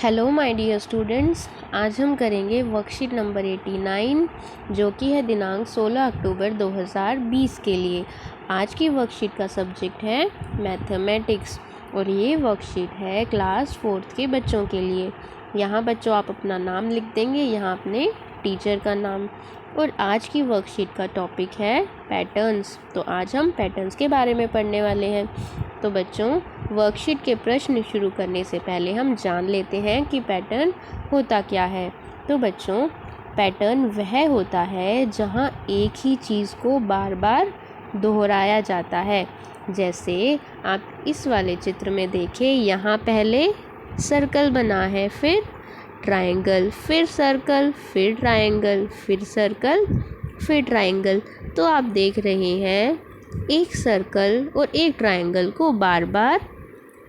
Hello my dear students, आज हम करेंगे वर्कशीट नंबर 89 जो कि है दिनांक 16 अक्टूबर 2020 के लिए। आज की वर्कशीट का सब्जेक्ट है मैथमेटिक्स और ये वर्कशीट है क्लास 4th के बच्चों के लिए। यहाँ बच्चों आप अपना नाम लिख देंगे, यहाँ अपने टीचर का नाम। और आज की वर्कशीट का टॉपिक है पैटर्न्स। तो आज हम पैटर्न्स के बारे में पढ़ने वाले हैं। तो बच्चों, वर्कशीट के प्रश्न शुरू करने से पहले हम जान लेते हैं कि पैटर्न होता क्या है। तो बच्चों, पैटर्न वह होता है जहां एक ही चीज़ को बार बार दोहराया जाता है। जैसे आप इस वाले चित्र में देखें, यहाँ पहले सर्कल बना है, फिर ट्रायंगल, फिर सर्कल, फिर ट्रायंगल, फिर सर्कल, फिर ट्रायंगल। तो आप देख रहे हैं एक सर्कल और एक ट्रायंगल को बार बार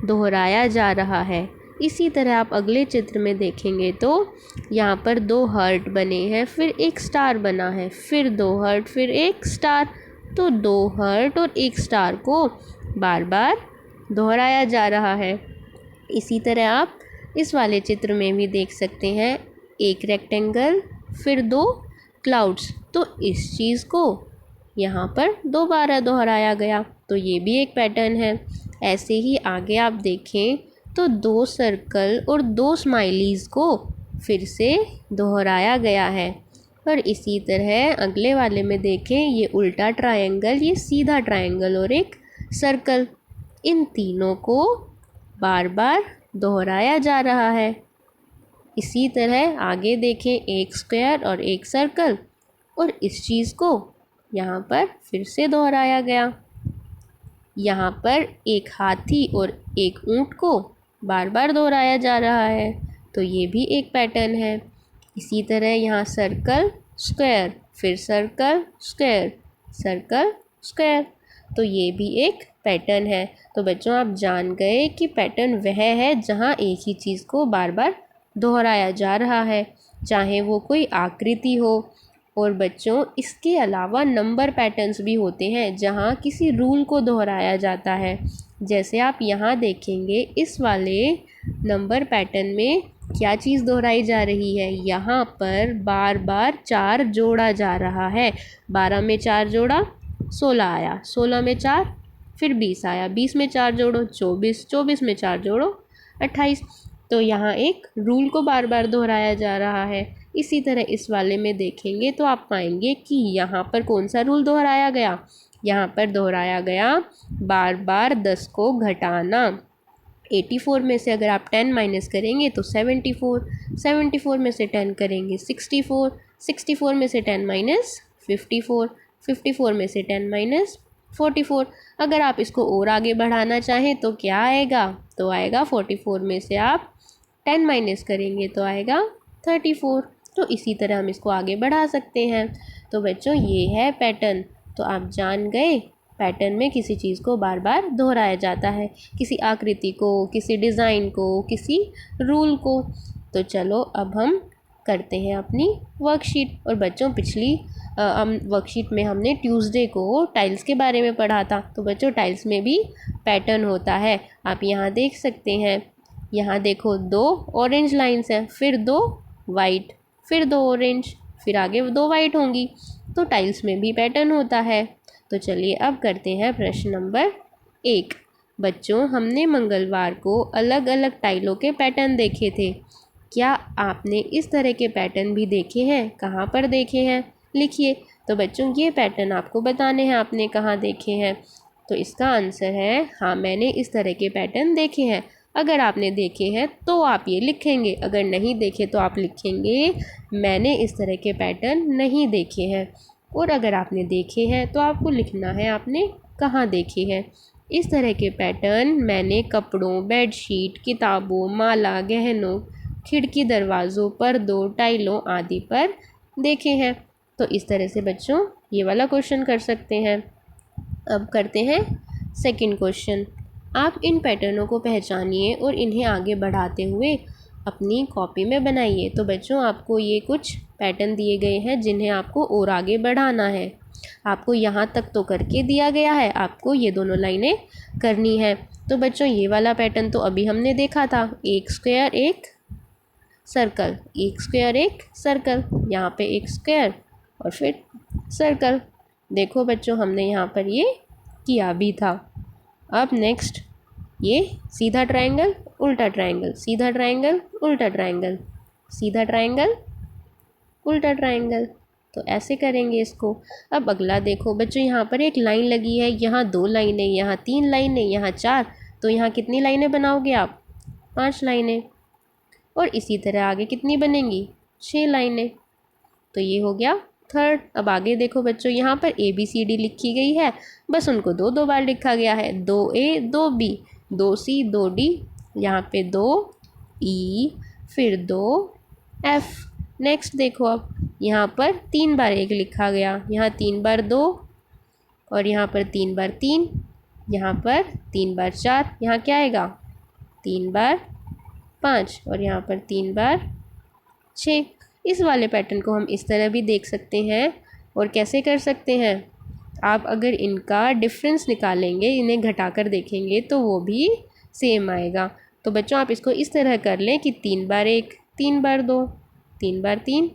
दोहराया जा रहा है। इसी तरह आप अगले चित्र में देखेंगे तो यहाँ पर 2 हार्ट बने हैं, फिर एक स्टार बना है, फिर 2 हार्ट, फिर एक स्टार। तो 2 हार्ट और एक स्टार को बार बार दोहराया जा रहा है। इसी तरह आप इस वाले चित्र में भी देख सकते हैं, एक रेक्टेंगल, फिर 2 क्लाउड्स। तो इस चीज़ को यहाँ पर दोबारा दोहराया गया, तो ये भी एक पैटर्न है। ऐसे ही आगे आप देखें तो 2 सर्कल और 2 स्माइलीज़ को फिर से दोहराया गया है। और इसी तरह अगले वाले में देखें, ये उल्टा ट्रायंगल, ये सीधा ट्रायंगल और एक सर्कल, इन तीनों को बार बार दोहराया जा रहा है। इसी तरह आगे देखें, एक स्क्वायर और एक सर्कल, और इस चीज़ को यहाँ पर फिर से दोहराया गया। यहाँ पर एक हाथी और एक ऊँट को बार बार दोहराया जा रहा है, तो ये भी एक पैटर्न है। इसी तरह यहाँ सर्कल स्क्वायर, फिर सर्कल स्क्वायर, सर्कल स्क्वायर, तो ये भी एक पैटर्न है। तो बच्चों, आप जान गए कि पैटर्न वह है जहाँ एक ही चीज़ को बार बार दोहराया जा रहा है, चाहे वो कोई आकृति हो। और बच्चों, इसके अलावा नंबर पैटर्न्स भी होते हैं जहाँ किसी रूल को दोहराया जाता है। जैसे आप यहाँ देखेंगे, इस वाले नंबर पैटर्न में क्या चीज़ दोहराई जा रही है, यहाँ पर बार बार 4 जोड़ा जा रहा है। 12 में 4 जोड़ा 16 आया, 16 में 4 फिर 20 आया, 20 में 4 जोड़ो 24, 24 में 4 जोड़ो 28। तो यहाँ एक रूल को बार बार दोहराया जा रहा है। इसी तरह इस वाले में देखेंगे तो आप पाएंगे कि यहाँ पर कौन सा रूल दोहराया गया, यहाँ पर दोहराया गया बार बार 10 को घटाना। 84 में से अगर आप 10 माइनस करेंगे तो 74, 74 में से 10 करेंगे 64, 64 में से 10 माइनस 54, 54 में से 10 माइनस 44। अगर आप इसको और आगे बढ़ाना चाहें तो क्या आएगा, तो आएगा 44 में से आप 10 माइनस करेंगे तो आएगा 34। तो इसी तरह हम इसको आगे बढ़ा सकते हैं। तो बच्चों, ये है पैटर्न। तो आप जान गए, पैटर्न में किसी चीज़ को बार बार दोहराया जाता है, किसी आकृति को, किसी डिज़ाइन को, किसी रूल को। तो चलो अब हम करते हैं अपनी वर्कशीट। और बच्चों, पिछली वर्कशीट में हमने ट्यूसडे को टाइल्स के बारे में पढ़ा था। तो बच्चों, टाइल्स में भी पैटर्न होता है। आप यहाँ देख सकते हैं, यहाँ देखो 2 ऑरेंज लाइन्स हैं, फिर 2 वाइट, फिर 2 ऑरेंज, फिर आगे 2 वाइट होंगी। तो टाइल्स में भी पैटर्न होता है। तो चलिए अब करते हैं प्रश्न नंबर 1। बच्चों, हमने मंगलवार को अलग अलग टाइलों के पैटर्न देखे थे। क्या आपने इस तरह के पैटर्न भी देखे हैं? कहाँ पर देखे हैं, लिखिए। तो बच्चों, ये पैटर्न आपको बताने हैं आपने कहाँ देखे हैं। तो इसका आंसर है हाँ, मैंने इस तरह के पैटर्न देखे हैं। अगर आपने देखे हैं तो आप ये लिखेंगे, अगर नहीं देखे तो आप लिखेंगे मैंने इस तरह के पैटर्न नहीं देखे हैं। और अगर आपने देखे हैं तो आपको लिखना है आपने कहाँ देखे हैं। इस तरह के पैटर्न मैंने कपड़ों, बेडशीट, किताबों, माला, गहनों, खिड़की, दरवाज़ों, पर्दों, टाइलों आदि पर देखे हैं। तो इस तरह से बच्चों ये वाला क्वेश्चन कर सकते हैं। अब करते हैं सेकंड क्वेश्चन। आप इन पैटर्नों को पहचानिए और इन्हें आगे बढ़ाते हुए अपनी कॉपी में बनाइए। तो बच्चों, आपको ये कुछ पैटर्न दिए गए हैं जिन्हें आपको और आगे बढ़ाना है। आपको यहाँ तक तो करके दिया गया है, आपको ये दोनों लाइनें करनी है। तो बच्चों, ये वाला पैटर्न तो अभी हमने देखा था, एक स्क्वायर एक सर्कल, एक स्क्वायर एक सर्कल, यहाँ पे एक स्क्वायर और फिर सर्कल। देखो बच्चों हमने यहाँ पर ये किया भी था। अब नेक्स्ट ये सीधा ट्रायंगल उल्टा ट्रायंगल, सीधा ट्रायंगल उल्टा ट्रायंगल, सीधा ट्रायंगल उल्टा ट्रायंगल, तो ऐसे करेंगे इसको। अब अगला देखो बच्चों, यहाँ पर एक लाइन लगी है, यहाँ 2 लाइनें, यहाँ 3 लाइनें, यहाँ 4, तो यहाँ कितनी लाइनें बनाओगे आप? 5 लाइनें। और इसी तरह आगे कितनी बनेंगी? 6 लाइनें। तो ये हो गया थर्ड। अब आगे देखो बच्चों, यहाँ पर ABCD लिखी गई है, बस उनको 2 बार लिखा गया है, 2A 2B 2C 2D, यहाँ पे 2E फिर 2F। नेक्स्ट देखो, अब यहाँ पर 3 बार 1 लिखा गया, यहाँ 3 बार 2 और यहाँ पर 3 बार 3, यहाँ पर 3 बार 4, यहाँ क्या आएगा? 3 बार 5 और यहाँ पर 3 बार 6। इस वाले पैटर्न को हम इस तरह भी देख सकते हैं। और कैसे कर सकते हैं? आप अगर इनका डिफरेंस निकालेंगे, इन्हें घटाकर देखेंगे तो वो भी सेम आएगा। तो बच्चों आप इसको इस तरह कर लें कि 3 बार 1 3 बार 2 3 बार 3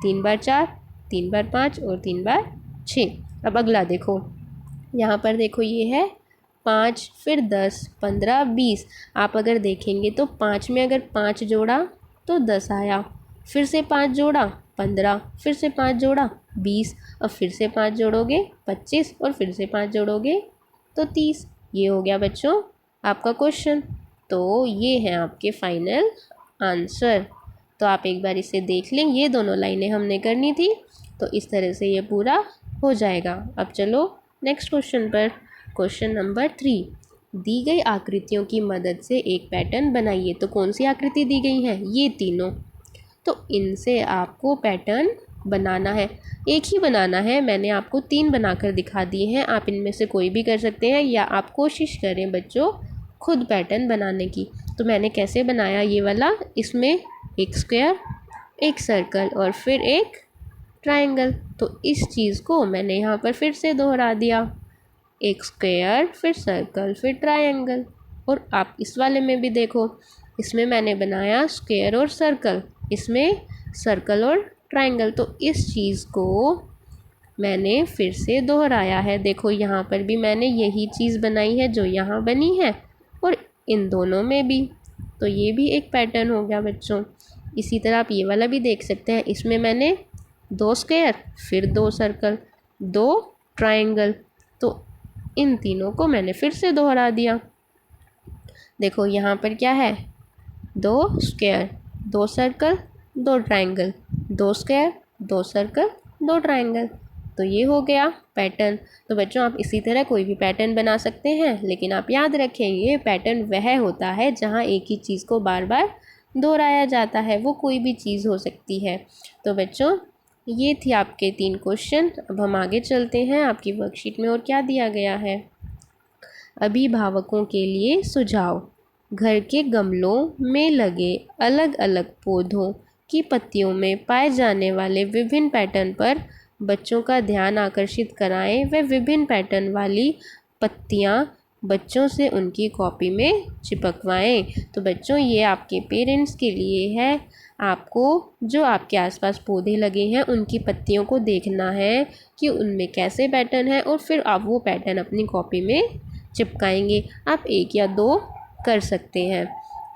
3 बार 4 3 बार 5 और 3 बार 6। अब अगला देखो, यहाँ पर देखो ये है 5 फिर 10 15 20। आप अगर देखेंगे तो 5 में अगर 5 जोड़ा तो 10 आया, फिर से 5 जोड़ा 15, फिर से 5 जोड़ा 20 और फिर से 5 जोड़ोगे 25 और फिर से 5 जोड़ोगे तो 30। ये हो गया बच्चों आपका क्वेश्चन। तो ये हैं आपके फाइनल आंसर। तो आप एक बार इसे देख लें, ये दोनों लाइनें हमने करनी थी, तो इस तरह से ये पूरा हो जाएगा। अब चलो नेक्स्ट क्वेश्चन पर। क्वेश्चन नंबर 3, दी गई आकृतियों की मदद से एक पैटर्न बनाइए। तो कौन सी आकृति दी गई है? ये तीनों। तो इनसे आपको पैटर्न बनाना है, एक ही बनाना है। मैंने आपको 3 बनाकर दिखा दिए हैं, आप इनमें से कोई भी कर सकते हैं या आप कोशिश करें बच्चों खुद पैटर्न बनाने की। तो मैंने कैसे बनाया ये वाला, इसमें एक स्क्वायर एक सर्कल और फिर एक ट्रायंगल। तो इस चीज़ को मैंने यहाँ पर फिर से दोहरा दिया, एक स्क्वायर फिर सर्कल फिर ट्रायंगल। और आप इस वाले में भी देखो, इसमें मैंने बनाया स्क्वायर और सर्कल, इसमें सर्कल और ट्रायंगल। तो इस चीज़ को मैंने फिर से दोहराया है। देखो यहाँ पर भी मैंने यही चीज़ बनाई है जो यहाँ बनी है और इन दोनों में भी। तो ये भी एक पैटर्न हो गया बच्चों। इसी तरह आप ये वाला भी देख सकते हैं, इसमें मैंने 2 स्क्वायर फिर 2 सर्कल 2 ट्रायंगल, तो इन तीनों को मैंने फिर से दोहरा दिया। देखो यहाँ पर क्या है, 2 square 2 circle 2 triangle, 2 square 2 circle 2 triangle. तो ये हो गया पैटर्न। तो बच्चों आप इसी तरह कोई भी पैटर्न बना सकते हैं, लेकिन आप याद रखें ये पैटर्न वह होता है जहाँ एक ही चीज़ को बार बार दोहराया जाता है, वो कोई भी चीज़ हो सकती है। तो बच्चों ये थी आपके 3 क्वेश्चन। अब हम आगे चलते हैं, आपकी वर्कशीट में और क्या दिया गया है। अभिभावकों के लिए सुझाव, घर के गमलों में लगे अलग अलग पौधों की पत्तियों में पाए जाने वाले विभिन्न पैटर्न पर बच्चों का ध्यान आकर्षित कराएं व विभिन्न पैटर्न वाली पत्तियां बच्चों से उनकी कॉपी में चिपकवाएं। तो बच्चों ये आपके पेरेंट्स के लिए है। आपको जो आपके आसपास पौधे लगे हैं उनकी पत्तियों को देखना है कि उनमें कैसे पैटर्न है और फिर आप वो पैटर्न अपनी कॉपी में चिपकाएंगे। आप 1 या 2 कर सकते हैं।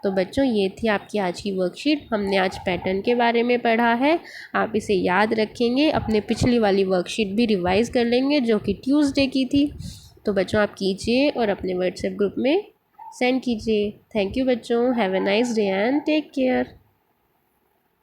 तो बच्चों ये थी आपकी आज की वर्कशीट। हमने आज पैटर्न के बारे में पढ़ा है, आप इसे याद रखेंगे, अपने पिछली वाली वर्कशीट भी रिवाइज़ कर लेंगे जो कि ट्यूसडे की थी। तो बच्चों आप कीजिए और अपने व्हाट्सएप ग्रुप में सेंड कीजिए। थैंक यू बच्चों, have a nice day and take care.